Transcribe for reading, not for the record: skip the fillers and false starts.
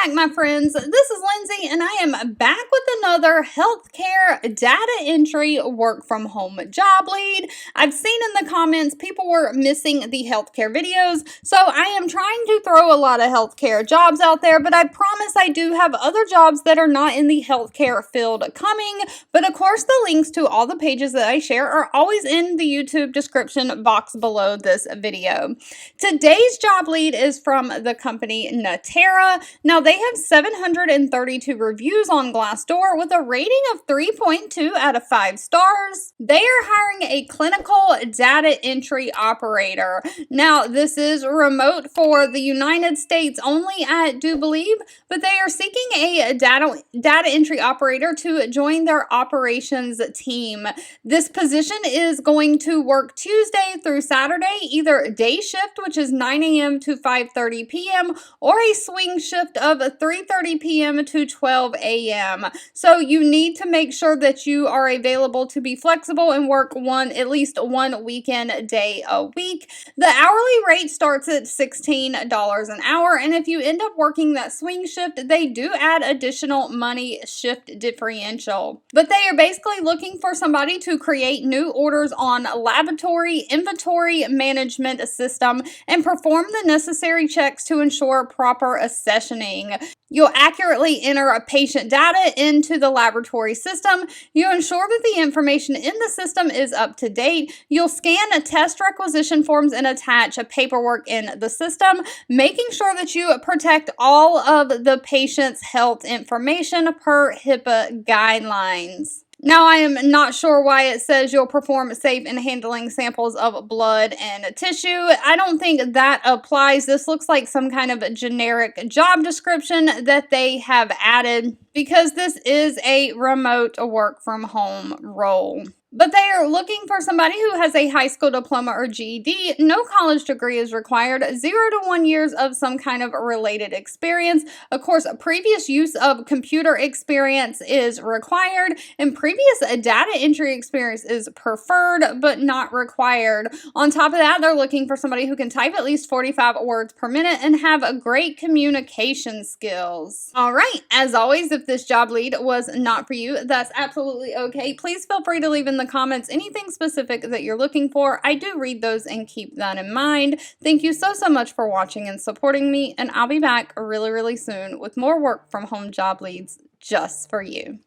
back, my friends. This is Lindsay, and I am back with another healthcare data entry work from home job lead. I've seen in the comments people were missing the healthcare videos, so I am trying to throw a lot of healthcare jobs out there, but I promise I do have other jobs that are not in the healthcare field coming. But of course, the links to all the pages that I share are always in the YouTube description box below this video. Today's job lead is from the company Natera. Now, they have 732 reviews on Glassdoor with a rating of 3.2 out of 5 stars. They are hiring a clinical data entry operator. Now, this is remote for the United States only, I do believe, but they are seeking a data entry operator to join their operations team. This position is going to work Tuesday through Saturday, either day shift, which is 9 a.m. to 5:30 p.m., or a swing shift of 3:30 p.m. to 12 a.m. So you need to make sure that you are available to be flexible and work at least one weekend day a week. The hourly rate starts at $16 an hour, and if you end up working that swing shift, they do add additional money shift differential. But they are basically looking for somebody to create new orders on laboratory inventory management system and perform the necessary checks to ensure proper accessioning. You'll accurately enter a patient data into the laboratory system. You ensure that the information in the system is up to date. You'll scan test requisition forms and attach paperwork in the system, making sure that you protect all of the patient's health information per HIPAA guidelines. Now, I am not sure why it says you'll perform safe in handling samples of blood and tissue. I don't think that applies. This looks like some kind of generic job description that they have added because this is a remote work from home role. But they are looking for somebody who has a high school diploma or GED. No college degree is required. 0 to 1 years of some kind of related experience. Of course, previous use of computer experience is required, and previous data entry experience is preferred but not required. On top of that, they're looking for somebody who can type at least 45 words per minute and have a great communication skills. All right, as always, if this job lead was not for you, that's absolutely okay. Please feel free to leave in the comments anything specific that you're looking for. I do read those and keep that in mind. Thank you so much for watching and supporting me, and I'll be back really soon with more work from home job leads just for you.